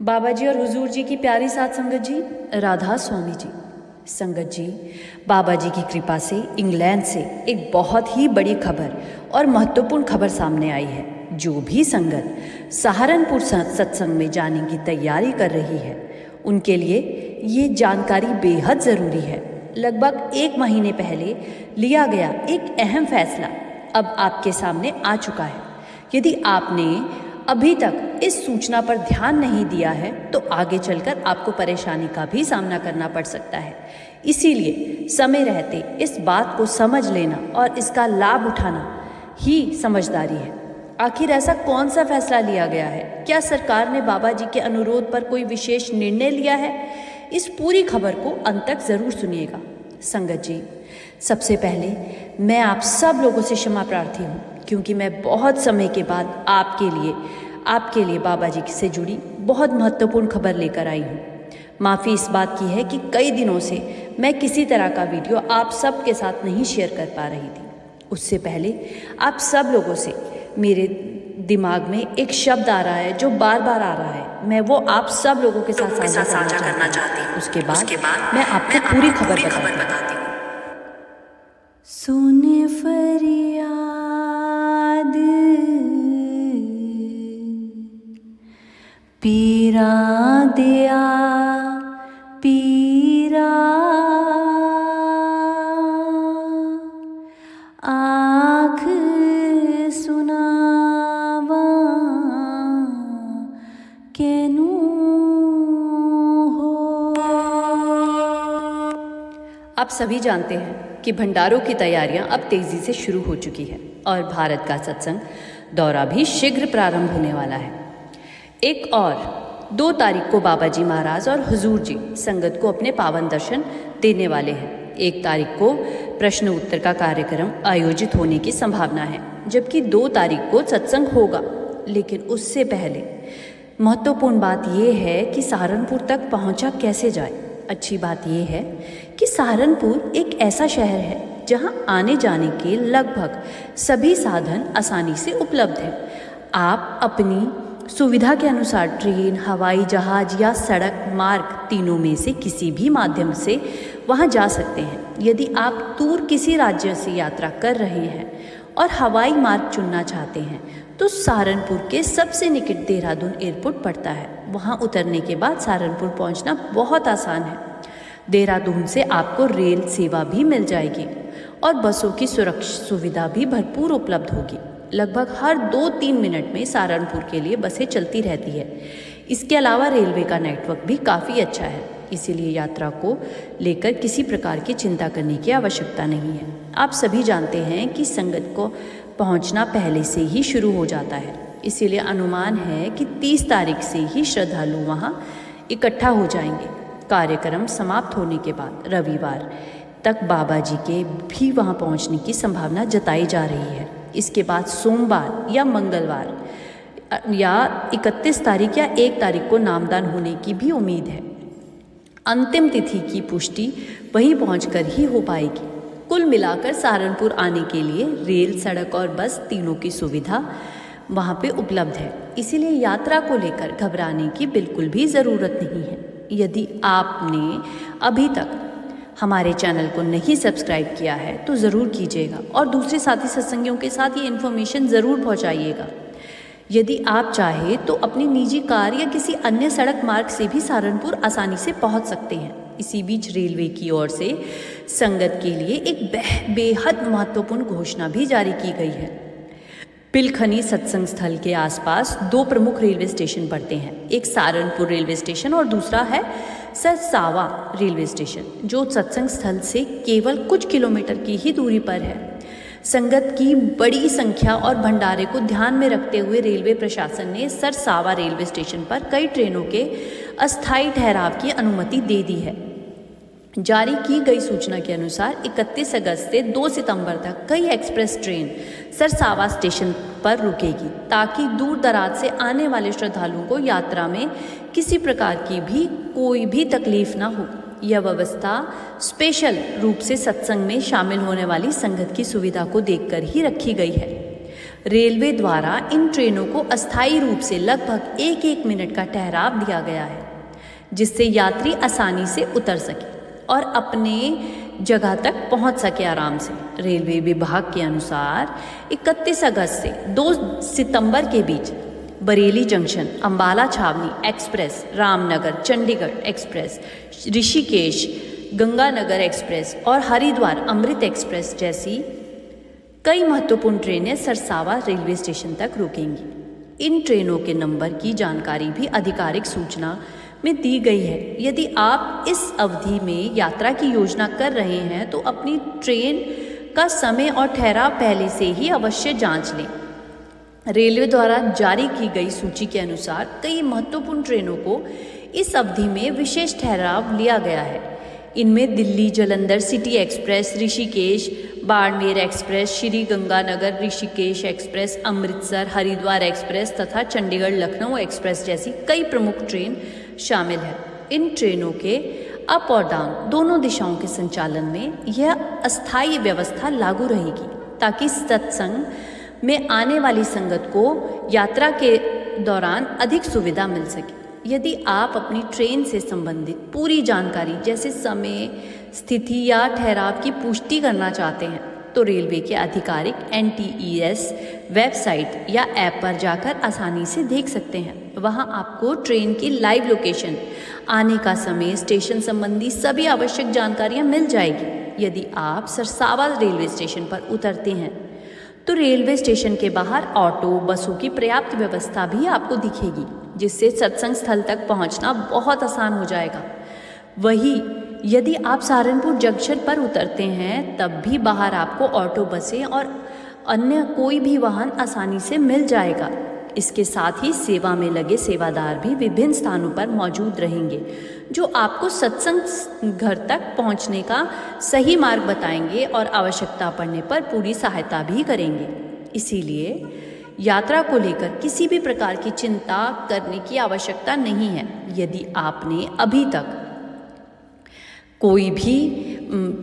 बाबा जी और हुजूर जी की प्यारी साथ संगत जी, राधा स्वामी जी। संगत जी, बाबा जी की कृपा से इंग्लैंड से एक बहुत ही बड़ी खबर और महत्वपूर्ण खबर सामने आई है। जो भी संगत सहारनपुर सत्संग में जाने की तैयारी कर रही है, उनके लिए ये जानकारी बेहद ज़रूरी है। लगभग 1 महीने पहले लिया गया एक अहम फैसला अब आपके सामने आ चुका है। यदि आपने अभी तक इस सूचना पर ध्यान नहीं दिया है तो आगे चलकर आपको परेशानी का भी सामना करना पड़ सकता है। इसीलिए समय रहते इस बात को समझ लेना और इसका लाभ उठाना ही समझदारी है। आखिर ऐसा कौन सा फैसला लिया गया है? क्या सरकार ने बाबा जी के अनुरोध पर कोई विशेष निर्णय लिया है? इस पूरी खबर को अंत तक जरूर सुनिएगा। संगत जी, सबसे पहले मैं आप सब लोगों से क्षमा प्रार्थी हूँ, क्योंकि मैं बहुत समय के बाद आपके लिए बाबा जी से जुड़ी बहुत महत्वपूर्ण खबर लेकर आई हूँ। माफ़ी इस बात की है कि कई दिनों से मैं किसी तरह का वीडियो आप सब के साथ नहीं शेयर कर पा रही थी। उससे पहले आप सब लोगों से मेरे दिमाग में एक शब्द आ रहा है जो बार बार आ रहा है। मैं वो आप सब लोगों के साथ साझा करना चाहती हूँ। उसके बाद मैं आपको पूरी खबर बताती हूँ। सुन फरियाद पीरा दिया पीरा, आँख सुनावा कैनू हो। आप सभी जानते हैं कि भंडारों की तैयारियां अब तेजी से शुरू हो चुकी है और भारत का सत्संग दौरा भी शीघ्र प्रारंभ होने वाला है। 1 और 2 तारीख को बाबा जी महाराज और हुजूर जी संगत को अपने पावन दर्शन देने वाले हैं। 1 तारीख को प्रश्न उत्तर का कार्यक्रम आयोजित होने की संभावना है, जबकि 2 तारीख को सत्संग होगा। लेकिन उससे पहले महत्वपूर्ण बात यह है कि सहारनपुर तक पहुंचा कैसे जाए। अच्छी बात यह है कि सहारनपुर एक ऐसा शहर है जहां आने जाने के लगभग सभी साधन आसानी से उपलब्ध हैं। आप अपनी सुविधा के अनुसार ट्रेन, हवाई जहाज या सड़क मार्ग तीनों में से किसी भी माध्यम से वहां जा सकते हैं। यदि आप दूर किसी राज्य से यात्रा कर रहे हैं और हवाई मार्ग चुनना चाहते हैं तो सहारनपुर के सबसे निकट देहरादून एयरपोर्ट पड़ता है। वहां उतरने के बाद सहारनपुर पहुंचना बहुत आसान है। देहरादून से आपको रेल सेवा भी मिल जाएगी और बसों की सुरक्षा सुविधा भी भरपूर उपलब्ध होगी। लगभग हर 2-3 मिनट में सहारनपुर के लिए बसें चलती रहती है। इसके अलावा रेलवे का नेटवर्क भी काफ़ी अच्छा है, इसीलिए यात्रा को लेकर किसी प्रकार की चिंता करने की आवश्यकता नहीं है। आप सभी जानते हैं कि संगत को पहुंचना पहले से ही शुरू हो जाता है, इसीलिए अनुमान है कि 30 तारीख से ही श्रद्धालु वहां इकट्ठा हो जाएंगे। कार्यक्रम समाप्त होने के बाद रविवार तक बाबा जी के भी वहां पहुंचने की संभावना जताई जा रही है। इसके बाद सोमवार या मंगलवार या 31 तारीख या 1 तारीख को नामदान होने की भी उम्मीद है। अंतिम तिथि की पुष्टि वहीं पहुंचकर ही हो पाएगी। कुल मिलाकर सहारनपुर आने के लिए रेल, सड़क और बस तीनों की सुविधा वहां पे उपलब्ध है। इसीलिए यात्रा को लेकर घबराने की बिल्कुल भी ज़रूरत नहीं है। यदि आपने अभी तक हमारे चैनल को नहीं सब्सक्राइब किया है तो ज़रूर कीजिएगा और दूसरे साथी सत्संगियों के साथ ये इन्फॉर्मेशन ज़रूर पहुंचाइएगा। यदि आप चाहें तो अपनी निजी कार या किसी अन्य सड़क मार्ग से भी सहारनपुर आसानी से पहुंच सकते हैं। इसी बीच रेलवे की ओर से संगत के लिए एक बेहद महत्वपूर्ण घोषणा भी जारी की गई है। पिलखनी सत्संग स्थल के आसपास 2 प्रमुख रेलवे स्टेशन पड़ते हैं। एक सहारनपुर रेलवे स्टेशन और दूसरा है सरसावा रेलवे स्टेशन, जो सत्संग स्थल से केवल कुछ किलोमीटर की ही दूरी पर है। संगत की बड़ी संख्या और भंडारे को ध्यान में रखते हुए रेलवे प्रशासन ने सरसावा रेलवे स्टेशन पर कई ट्रेनों के अस्थायी ठहराव की अनुमति दे दी है। जारी की गई सूचना के अनुसार 31 अगस्त से 2 सितंबर तक कई एक्सप्रेस ट्रेन सरसावा स्टेशन पर रुकेगी, ताकि दूर दराज से आने वाले श्रद्धालुओं को यात्रा में किसी प्रकार की भी कोई भी तकलीफ ना हो। यह व्यवस्था स्पेशल रूप से सत्संग में शामिल होने वाली संगत की सुविधा को देखकर ही रखी गई है। रेलवे द्वारा इन ट्रेनों को अस्थायी रूप से लगभग 1-1 मिनट का ठहराव दिया गया है, जिससे यात्री आसानी से उतर सके और अपने जगह तक पहुंच सके आराम से। रेलवे विभाग के अनुसार 31 अगस्त से 2 सितंबर के बीच बरेली जंक्शन, अंबाला छावनी express, Ramnagar Chandigarh express, Rishikesh Ganganagar express और हरिद्वार अमृत एक्सप्रेस जैसी कई महत्वपूर्ण ट्रेनें सरसावा रेलवे स्टेशन तक रुकेंगी। इन ट्रेनों के नंबर की जानकारी भी आधिकारिक सूचना में दी गई है। यदि आप इस अवधि में यात्रा की योजना कर रहे हैं तो अपनी ट्रेन का समय और ठहराव पहले से ही अवश्य जांच लें। रेलवे द्वारा जारी की गई सूची के अनुसार कई महत्वपूर्ण ट्रेनों को इस अवधि में विशेष ठहराव लिया गया है। इनमें Delhi Jalandhar city express, Rishikesh Barmer express, Shri Ganganagar Rishikesh express, Amritsar Haridwar express तथा चंडीगढ़ लखनऊ एक्सप्रेस जैसी कई प्रमुख ट्रेन शामिल है। इन ट्रेनों के अप और डाउन दोनों दिशाओं के संचालन में यह अस्थायी व्यवस्था लागू रहेगी, ताकि सत्संग में आने वाली संगत को यात्रा के दौरान अधिक सुविधा मिल सके। यदि आप अपनी ट्रेन से संबंधित पूरी जानकारी जैसे समय, स्थिति या ठहराव की पुष्टि करना चाहते हैं तो रेलवे के आधिकारिक NTES वेबसाइट या ऐप पर जाकर आसानी से देख सकते हैं। वहां आपको ट्रेन की लाइव लोकेशन, आने का समय, स्टेशन संबंधी सभी आवश्यक जानकारियां मिल जाएगी। यदि आप सरसावा रेलवे स्टेशन पर उतरते हैं तो रेलवे स्टेशन के बाहर ऑटो, बसों की पर्याप्त व्यवस्था भी आपको दिखेगी, जिससे सत्संग स्थल तक पहुंचना बहुत आसान हो जाएगा। वही यदि आप सहारनपुर जंक्शन पर उतरते हैं तब भी बाहर आपको ऑटो, बसें और अन्य कोई भी वाहन आसानी से मिल जाएगा। इसके साथ ही सेवा में लगे सेवादार भी विभिन्न स्थानों पर मौजूद रहेंगे, जो आपको सत्संग घर तक पहुंचने का सही मार्ग बताएंगे और आवश्यकता पड़ने पर पूरी सहायता भी करेंगे। इसीलिए यात्रा को लेकर किसी भी प्रकार की चिंता करने की आवश्यकता नहीं है। यदि आपने अभी तक कोई भी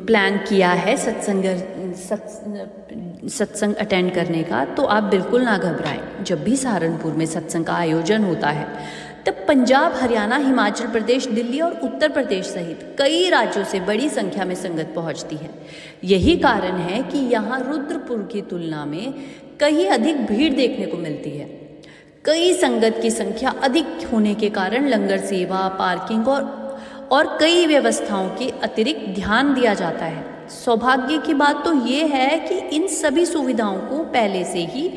प्लान किया है सत्संग अटेंड करने का तो आप बिल्कुल ना घबराएं। जब भी सहारनपुर में सत्संग का आयोजन होता है तब पंजाब, हरियाणा, हिमाचल प्रदेश, दिल्ली और उत्तर प्रदेश सहित कई राज्यों से बड़ी संख्या में संगत पहुंचती है। यही कारण है कि यहाँ रुद्रपुर की तुलना में कहीं अधिक भीड़ देखने को मिलती है। कई संगत की संख्या अधिक होने के कारण लंगर सेवा, पार्किंग और कई व्यवस्थाओं के अतिरिक्त ध्यान दिया जाता है। सौभाग्य की बात तो ये है कि इन सभी सुविधाओं को पहले से ही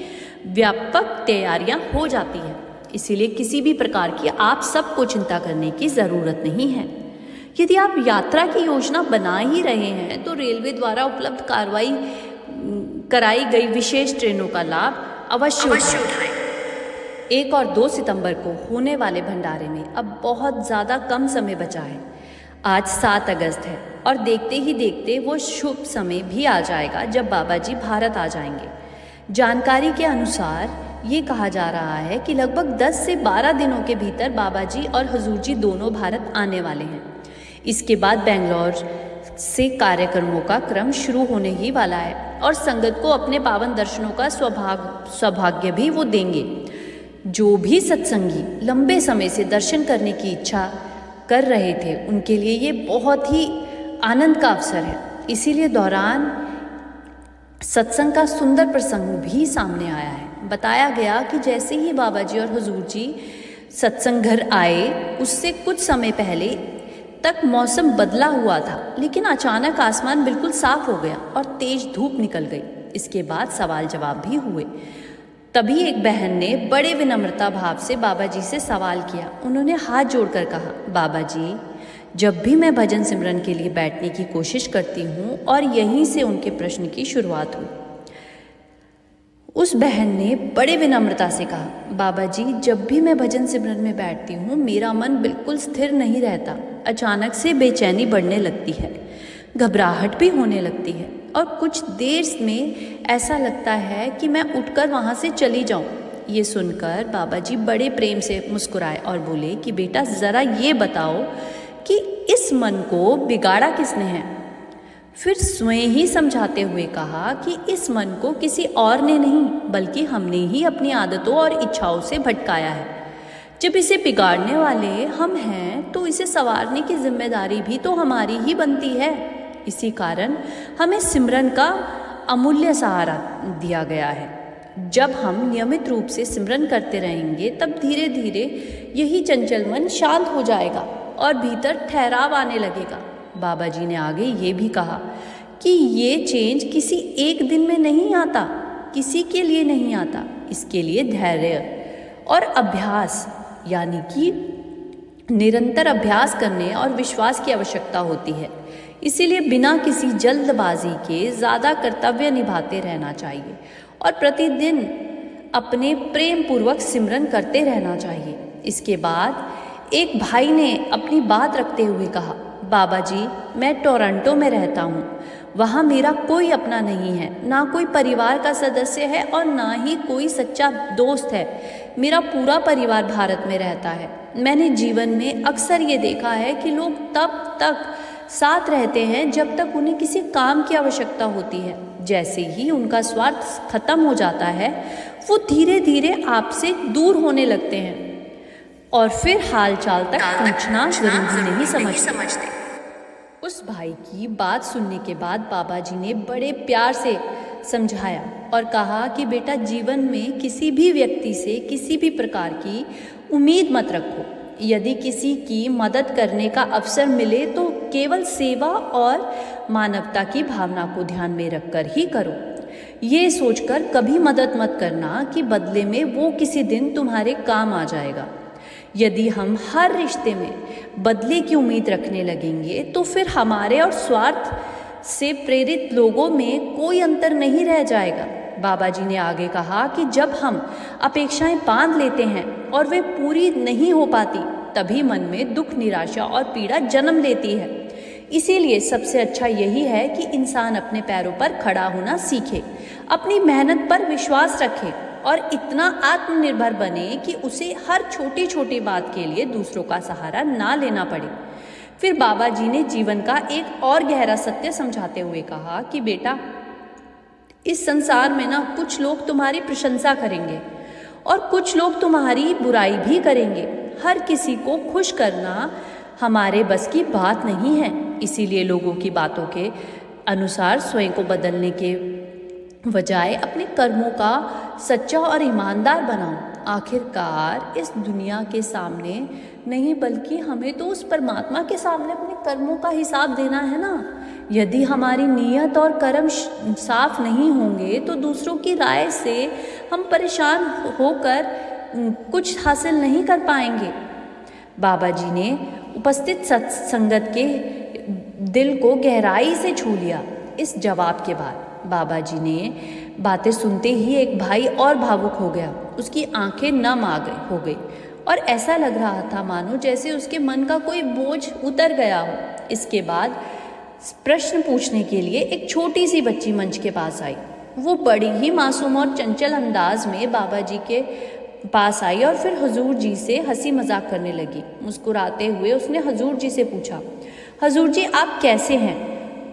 व्यापक तैयारियां हो जाती है, इसीलिए किसी भी प्रकार की आप सबको चिंता करने की ज़रूरत नहीं है। यदि आप यात्रा की योजना बना ही रहे हैं तो रेलवे द्वारा उपलब्ध कराई गई विशेष ट्रेनों का लाभ अवश्य उठाएं। 1 और 2 सितंबर को होने वाले भंडारे में अब बहुत ज़्यादा कम समय बचा है। आज 7 अगस्त है और देखते ही देखते वो शुभ समय भी आ जाएगा जब बाबा जी भारत आ जाएंगे। जानकारी के अनुसार ये कहा जा रहा है कि लगभग 10 से 12 दिनों के भीतर बाबा जी और हुजूर जी दोनों भारत आने वाले हैं। इसके बाद बेंगलोर से कार्यक्रमों का क्रम शुरू होने ही वाला है और संगत को अपने पावन दर्शनों का सौभाग्य भी वो देंगे। जो भी सत्संगी लंबे समय से दर्शन करने की इच्छा कर रहे थे उनके लिए ये बहुत ही आनंद का अवसर है। इसीलिए दौरान सत्संग का सुंदर प्रसंग भी सामने आया है। बताया गया कि जैसे ही बाबा जी और हुजूर जी सत्संग घर आए उससे कुछ समय पहले तक मौसम बदला हुआ था, लेकिन अचानक आसमान बिल्कुल साफ हो गया और तेज धूप निकल गई। इसके बाद सवाल जवाब भी हुए। तभी एक बहन ने बड़े विनम्रता भाव से बाबा जी से सवाल किया। उन्होंने हाथ जोड़कर कहा, बाबा जी, जब भी मैं भजन सिमरन के लिए बैठने की कोशिश करती हूँ और यहीं से उनके प्रश्न की शुरुआत हुई। उस बहन ने बड़े विनम्रता से कहा, बाबा जी, जब भी मैं भजन सिमरन में बैठती हूँ मेरा मन बिल्कुल स्थिर नहीं रहता। अचानक से बेचैनी बढ़ने लगती है, घबराहट भी होने लगती है और कुछ देर में ऐसा लगता है कि मैं उठकर वहाँ से चली जाऊँ। ये सुनकर बाबा जी बड़े प्रेम से मुस्कुराए और बोले कि बेटा, ज़रा ये बताओ कि इस मन को बिगाड़ा किसने है? फिर स्वयं ही समझाते हुए कहा कि इस मन को किसी और ने नहीं बल्कि हमने ही अपनी आदतों और इच्छाओं से भटकाया है। जब इसे बिगाड़ने वाले हम हैं तो इसे संवारने की जिम्मेदारी भी तो हमारी ही बनती है। इसी कारण हमें सिमरन का अमूल्य सहारा दिया गया है। जब हम नियमित रूप से सिमरन करते रहेंगे तब धीरे धीरे यही चंचल मन शांत हो जाएगा और भीतर ठहराव आने लगेगा। बाबा जी ने आगे ये भी कहा कि ये चेंज किसी एक दिन में नहीं आता, किसी के लिए नहीं आता। इसके लिए धैर्य और अभ्यास यानी कि निरंतर अभ्यास करने और विश्वास की आवश्यकता होती है। इसीलिए बिना किसी जल्दबाजी के ज़्यादा कर्तव्य निभाते रहना चाहिए और प्रतिदिन अपने प्रेम पूर्वक सिमरन करते रहना चाहिए। इसके बाद एक भाई ने अपनी बात रखते हुए कहा, बाबा जी मैं टोरंटो में रहता हूँ। वहाँ मेरा कोई अपना नहीं है, ना कोई परिवार का सदस्य है और ना ही कोई सच्चा दोस्त है। मेरा पूरा परिवार भारत में रहता है। मैंने जीवन में अक्सर ये देखा है कि लोग तब तक साथ रहते हैं जब तक उन्हें किसी काम की आवश्यकता होती है। जैसे ही उनका स्वार्थ खत्म हो जाता है वो धीरे धीरे आपसे दूर होने लगते हैं और फिर हालचाल तक पूछना जरूरी नहीं समझते। उस भाई की बात सुनने के बाद बाबा जी ने बड़े प्यार से समझाया और कहा कि बेटा जीवन में किसी भी व्यक्ति से किसी भी प्रकार की उम्मीद मत रखो। यदि किसी की मदद करने का अवसर मिले तो केवल सेवा और मानवता की भावना को ध्यान में रखकर ही करो। ये सोचकर कभी मदद मत करना कि बदले में वो किसी दिन तुम्हारे काम आ जाएगा। यदि हम हर रिश्ते में बदले की उम्मीद रखने लगेंगे तो फिर हमारे और स्वार्थ से प्रेरित लोगों में कोई अंतर नहीं रह जाएगा। बाबा जी ने आगे कहा कि जब हम अपेक्षाएं बांध लेते हैं और वे पूरी नहीं हो पाती तभी मन में दुख, निराशा और पीड़ा जन्म लेती है। इसीलिए सबसे अच्छा यही है कि इंसान अपने पैरों पर खड़ा होना सीखे, अपनी मेहनत पर विश्वास रखे और इतना आत्मनिर्भर बने कि उसे हर छोटी छोटी बात के लिए दूसरों का सहारा ना लेना पड़े। फिर बाबा जी ने जीवन का एक और गहरा सत्य समझाते हुए कहा कि बेटा इस संसार में ना कुछ लोग तुम्हारी प्रशंसा करेंगे और कुछ लोग तुम्हारी बुराई भी करेंगे। हर किसी को खुश करना हमारे बस की बात नहीं है। इसीलिए लोगों की बातों के अनुसार स्वयं को बदलने के बजाय अपने कर्मों का सच्चा और ईमानदार बनाओ। आखिरकार इस दुनिया के सामने नहीं बल्कि हमें तो उस परमात्मा के सामने अपने कर्मों का हिसाब देना है ना। यदि हमारी नीयत और कर्म साफ नहीं होंगे तो दूसरों की राय से हम परेशान होकर कुछ हासिल नहीं कर पाएंगे। बाबा जी ने उपस्थित सत्संगत के दिल को गहराई से छू लिया। इस जवाब के बाद बाबा जी ने बातें सुनते ही एक भाई और भावुक हो गया। उसकी आंखें नम हो गई और ऐसा लग रहा था मानो जैसे उसके मन का कोई बोझ उतर गया हो। इसके बाद प्रश्न पूछने के लिए एक छोटी सी बच्ची मंच के पास आई। वो बड़ी ही मासूम और चंचल अंदाज में बाबा जी के पास आई और फिर हुजूर जी से हंसी मजाक करने लगी। मुस्कुराते हुए उसने हुजूर जी से पूछा, हुजूर जी आप कैसे हैं?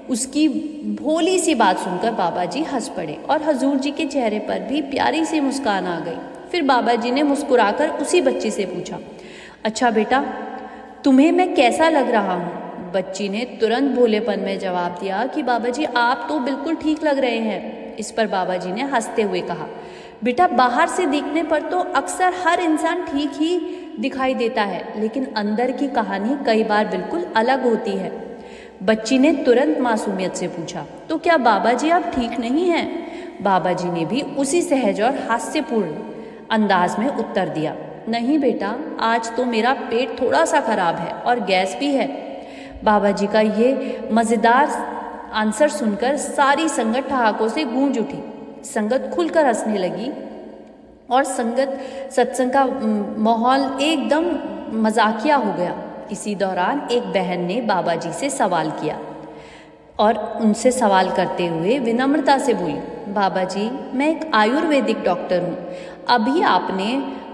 उसकी भोली सी बात सुनकर बाबा जी हंस पड़े और हुजूर जी के चेहरे पर भी प्यारी सी मुस्कान आ गई। फिर बाबा जी ने मुस्कुराकर उसी बच्ची से पूछा, अच्छा बेटा तुम्हें मैं कैसा लग रहा हूँ? बच्ची ने तुरंत भोलेपन में जवाब दिया कि बाबा जी आप तो बिल्कुल ठीक लग रहे हैं। इस पर बाबा जी ने हंसते हुए कहा, बेटा बाहर से दिखने पर तो अक्सर हर इंसान ठीक ही दिखाई देता है लेकिन अंदर की कहानी कई बार बिल्कुल अलग होती है। बच्ची ने तुरंत मासूमियत से पूछा, तो क्या बाबा जी आप ठीक नहीं हैं? बाबा जी ने भी उसी सहज और हास्यपूर्ण अंदाज में उत्तर दिया, नहीं बेटा आज तो मेरा पेट थोड़ा सा खराब है और गैस भी है। बाबा जी का ये मज़ेदार आंसर सुनकर सारी संगत ठहाकों से गूंज उठी। संगत खुलकर हंसने लगी और सत्संग का माहौल एकदम मजाकिया हो गया। इसी दौरान एक बहन ने बाबा जी से सवाल किया और उनसे सवाल करते हुए विनम्रता से बोली, बाबा जी मैं एक आयुर्वेदिक डॉक्टर हूँ। अभी आपने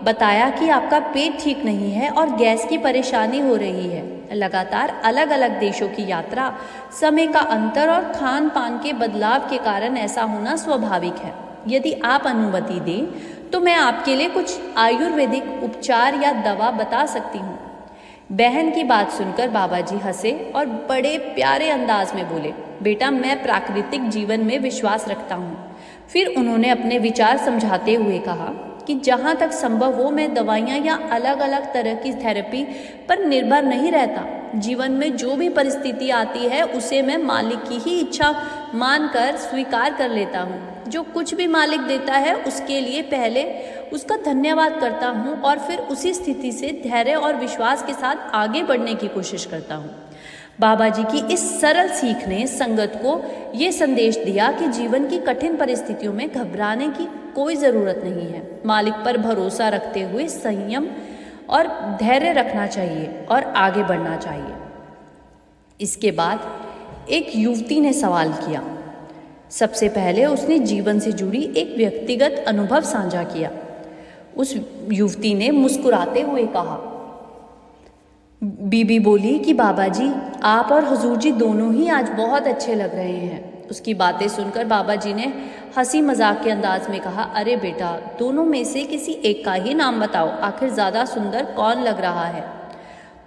बताया कि आपका पेट ठीक नहीं है और गैस की परेशानी हो रही है। लगातार अलग अलग देशों की यात्रा, समय का अंतर और खान पान के बदलाव के कारण ऐसा होना स्वाभाविक है। यदि आप अनुमति दें तो मैं आपके लिए कुछ आयुर्वेदिक उपचार या दवा बता सकती हूँ। बहन की बात सुनकर बाबा जी हंसे और बड़े प्यारे अंदाज में बोले, बेटा मैं प्राकृतिक जीवन में विश्वास रखता हूँ। फिर उन्होंने अपने विचार समझाते हुए कहा कि जहाँ तक संभव हो मैं दवाइयाँ या अलग अलग तरह की थेरेपी पर निर्भर नहीं रहता। जीवन में जो भी परिस्थिति आती है उसे मैं मालिक की ही इच्छा मानकर स्वीकार कर लेता हूँ। जो कुछ भी मालिक देता है उसके लिए पहले उसका धन्यवाद करता हूँ और फिर उसी स्थिति से धैर्य और विश्वास के साथ आगे बढ़ने की कोशिश करता हूँ। बाबा जी की इस सरल सीख ने संगत को ये संदेश दिया कि जीवन की कठिन परिस्थितियों में घबराने की कोई ज़रूरत नहीं है। मालिक पर भरोसा रखते हुए संयम और धैर्य रखना चाहिए और आगे बढ़ना चाहिए। इसके बाद एक युवती ने सवाल किया। सबसे पहले उसने जीवन से जुड़ी एक व्यक्तिगत अनुभव साझा किया। उस युवती ने मुस्कुराते हुए कहा, बीबी बोली कि बाबा जी आप और हुजूर जी दोनों ही आज बहुत अच्छे लग रहे हैं। उसकी बातें सुनकर बाबा जी ने हंसी मजाक के अंदाज में कहा, अरे बेटा दोनों में से किसी एक का ही नाम बताओ, आखिर ज़्यादा सुंदर कौन लग रहा है।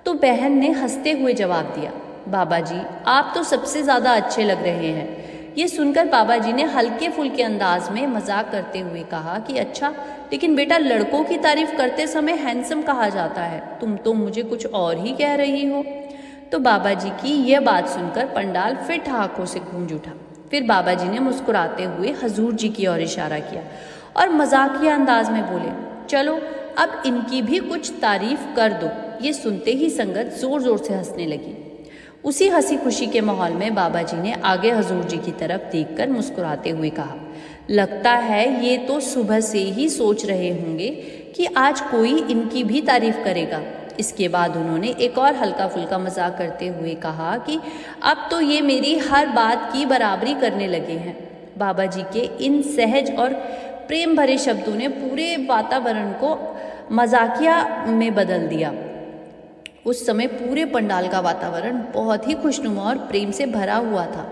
तो बहन ने हंसते हुए जवाब दिया, बाबा जी आप तो सबसे ज़्यादा अच्छे लग रहे हैं। ये सुनकर बाबा जी ने हल्के फुल्के अंदाज में मजाक करते हुए कहा कि अच्छा, लेकिन बेटा लड़कों की तारीफ करते समय हैंडसम कहा जाता है, तुम तो मुझे कुछ और ही कह रही हो। तो बाबा जी की यह बात सुनकर पंडाल फिर ठहाकों से गूंज उठा। फिर बाबा जी ने मुस्कुराते हुए हजूर जी की ओर इशारा किया और मजाकिया अंदाज में बोले, चलो अब इनकी भी कुछ तारीफ कर दो। ये सुनते ही संगत जोर जोर से हंसने लगी। उसी हंसी खुशी के माहौल में बाबा जी ने आगे हजूर जी की तरफ देखकर मुस्कुराते हुए कहा, लगता है ये तो सुबह से ही सोच रहे होंगे कि आज कोई इनकी भी तारीफ करेगा। इसके बाद उन्होंने एक और हल्का फुल्का मजाक करते हुए कहा कि अब तो ये मेरी हर बात की बराबरी करने लगे हैं। बाबा जी के इन सहज और प्रेम भरे शब्दों ने पूरे वातावरण को मजाकिया में बदल दिया। उस समय पूरे पंडाल का वातावरण बहुत ही खुशनुमा और प्रेम से भरा हुआ था।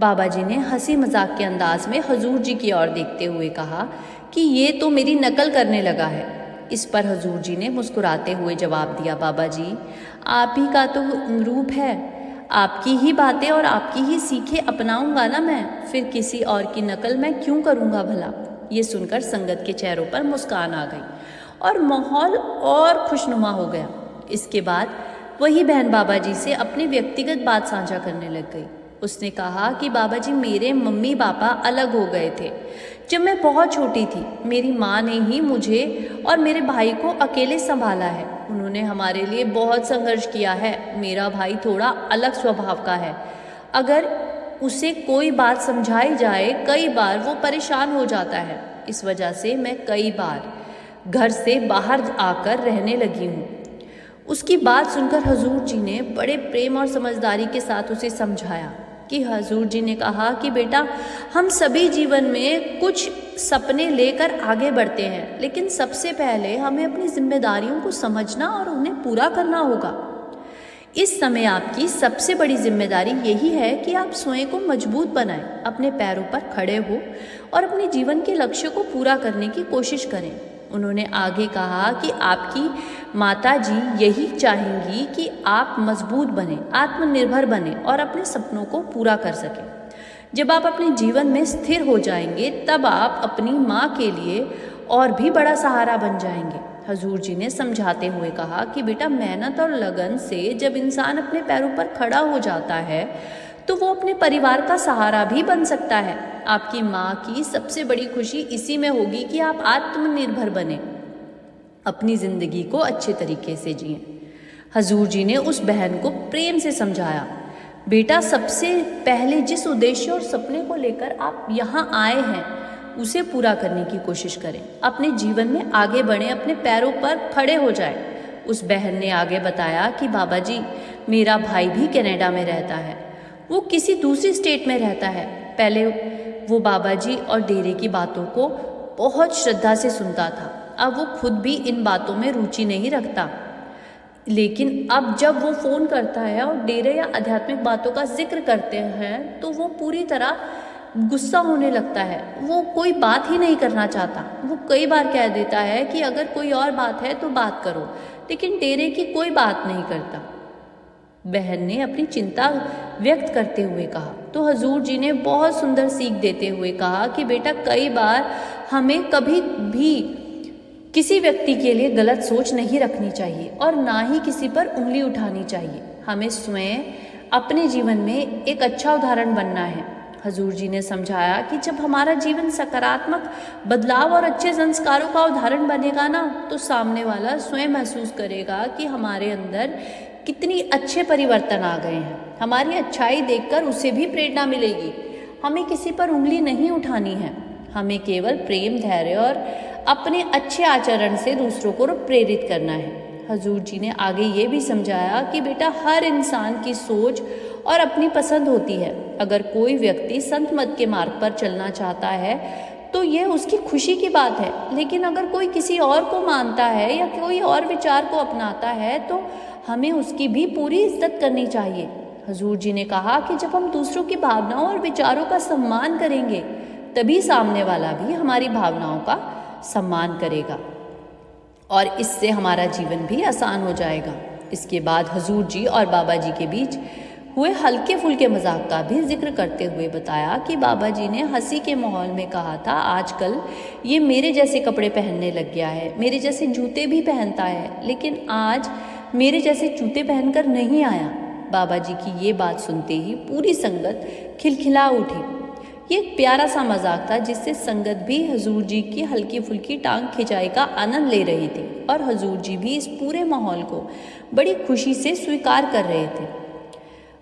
बाबा जी ने हंसी मजाक के अंदाज में हजूर जी की ओर देखते हुए कहा कि ये तो मेरी नकल करने लगा है। इस पर हजूर जी ने मुस्कुराते हुए जवाब दिया, बाबा जी आप ही का तो रूप है, आपकी ही बातें और आपकी ही सीखें अपनाऊंगा ना मैं, फिर किसी और की नकल मैं क्यों करूंगा भला। ये सुनकर संगत के चेहरों पर मुस्कान आ गई और माहौल और खुशनुमा हो गया। इसके बाद वही बहन बाबा जी से अपनी व्यक्तिगत बात साझा करने लग गई। उसने कहा कि बाबा जी मेरे मम्मी पापा अलग हो गए थे जब मैं बहुत छोटी थी। मेरी माँ ने ही मुझे और मेरे भाई को अकेले संभाला है। उन्होंने हमारे लिए बहुत संघर्ष किया है। मेरा भाई थोड़ा अलग स्वभाव का है, अगर उसे कोई बात समझाई जाए कई बार वो परेशान हो जाता है। इस वजह से मैं कई बार घर से बाहर आकर रहने लगी हूँ। उसकी बात सुनकर हजूर जी ने बड़े प्रेम और समझदारी के साथ उसे समझाया कि हजूर जी ने कहा कि बेटा हम सभी जीवन में कुछ सपने लेकर आगे बढ़ते हैं, लेकिन सबसे पहले हमें अपनी जिम्मेदारियों को समझना और उन्हें पूरा करना होगा। इस समय आपकी सबसे बड़ी जिम्मेदारी यही है कि आप स्वयं को मजबूत बनाएं, अपने पैरों पर खड़े हो और अपने जीवन के लक्ष्य को पूरा करने की कोशिश करें। उन्होंने आगे कहा कि आपकी माता जी यही चाहेंगी कि आप मजबूत बने, आत्मनिर्भर बने और अपने सपनों को पूरा कर सकें। जब आप अपने जीवन में स्थिर हो जाएंगे तब आप अपनी माँ के लिए और भी बड़ा सहारा बन जाएंगे। हजूर जी ने समझाते हुए कहा कि बेटा मेहनत और लगन से जब इंसान अपने पैरों पर खड़ा हो जाता है तो वो अपने परिवार का सहारा भी बन सकता है। आपकी माँ की सबसे बड़ी खुशी इसी में होगी कि आप आत्मनिर्भर बने, अपनी जिंदगी को अच्छे तरीके से जिएं। हजूर जी ने उस बहन को प्रेम से समझाया, बेटा सबसे पहले जिस उद्देश्य और सपने को लेकर आप यहाँ आए हैं उसे पूरा करने की कोशिश करें। अपने जीवन में आगे बढ़ें, अपने पैरों पर खड़े हो जाएं। उस बहन ने आगे बताया कि बाबा जी मेरा भाई भी कनाडा में रहता है, वो किसी दूसरी स्टेट में रहता है। पहले वो बाबा जी और डेरे की बातों को बहुत श्रद्धा से सुनता था। अब वो खुद भी इन बातों में रुचि नहीं रखता, लेकिन अब जब वो फ़ोन करता है और डेरे या आध्यात्मिक बातों का जिक्र करते हैं तो वो पूरी तरह गुस्सा होने लगता है। वो कोई बात ही नहीं करना चाहता। वो कई बार कह देता है कि अगर कोई और बात है तो बात करो, लेकिन डेरे की कोई बात नहीं करता। बहन ने अपनी चिंता व्यक्त करते हुए कहा तो हजूर जी ने बहुत सुंदर सीख देते हुए कहा कि बेटा, कई बार हमें कभी भी किसी व्यक्ति के लिए गलत सोच नहीं रखनी चाहिए और ना ही किसी पर उंगली उठानी चाहिए। हमें स्वयं अपने जीवन में एक अच्छा उदाहरण बनना है। हजूर जी ने समझाया कि जब हमारा जीवन सकारात्मक बदलाव और अच्छे संस्कारों का उदाहरण बनेगा ना, तो सामने वाला स्वयं महसूस करेगा कि हमारे अंदर कितनी अच्छे परिवर्तन आ गए हैं। हमारी अच्छाई देखकर उसे भी प्रेरणा मिलेगी। हमें किसी पर उंगली नहीं उठानी है। हमें केवल प्रेम, धैर्य और अपने अच्छे आचरण से दूसरों को प्रेरित करना है। हजूर जी ने आगे ये भी समझाया कि बेटा, हर इंसान की सोच और अपनी पसंद होती है। अगर कोई व्यक्ति संत मत के मार्ग पर चलना चाहता है तो यह उसकी खुशी की बात है, लेकिन अगर कोई किसी और को मानता है या कोई और विचार को अपनाता है तो हमें उसकी भी पूरी इज्जत करनी चाहिए। हजूर जी ने कहा कि जब हम दूसरों की भावनाओं और विचारों का सम्मान करेंगे तभी सामने वाला भी हमारी भावनाओं का सम्मान करेगा और इससे हमारा जीवन भी आसान हो जाएगा। इसके बाद हजूर जी और बाबा जी के बीच हुए हल्के फुल्के मजाक का भी जिक्र करते हुए बताया कि बाबा जी ने हंसी के माहौल में कहा था, आजकल ये मेरे जैसे कपड़े पहनने लग गया है, मेरे जैसे जूते भी पहनता है, लेकिन आज मेरे जैसे जूते पहनकर नहीं आया। बाबा जी की ये बात सुनते ही पूरी संगत खिलखिला उठी। ये एक प्यारा सा मजाक था जिससे संगत भी हजूर जी की हल्की फुल्की टांग खिंचाई का आनंद ले रही थी और हजूर जी भी इस पूरे माहौल को बड़ी खुशी से स्वीकार कर रहे थे।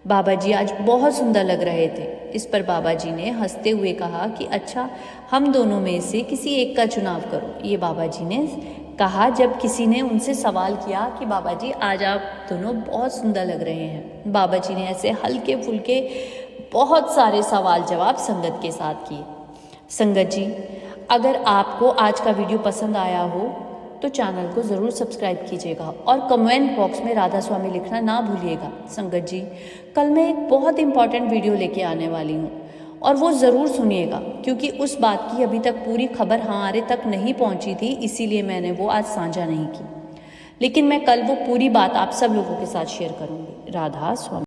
बाबा जी आज बहुत सुंदर लग रहे थे। इस पर बाबा जी ने हंसते हुए कहा कि अच्छा, हम दोनों में से किसी एक का चुनाव करो। ये बाबा जी ने कहा जब किसी ने उनसे सवाल किया कि बाबा जी, आज आप दोनों बहुत सुंदर लग रहे हैं। बाबा जी ने ऐसे हल्के फुल्के बहुत सारे सवाल जवाब संगत के साथ किए। संगत जी, अगर आपको आज का वीडियो पसंद आया हो तो चैनल को ज़रूर सब्सक्राइब कीजिएगा और कमेंट बॉक्स में राधा स्वामी लिखना ना भूलिएगा। संगत जी, कल मैं एक बहुत इंपॉर्टेंट वीडियो लेके आने वाली हूँ और वो ज़रूर सुनिएगा, क्योंकि उस बात की अभी तक पूरी खबर हमारे तक नहीं पहुँची थी, इसीलिए मैंने वो आज साझा नहीं की। लेकिन मैं कल वो पूरी बात आप सब लोगों के साथ शेयर करूँगी। राधा स्वामी।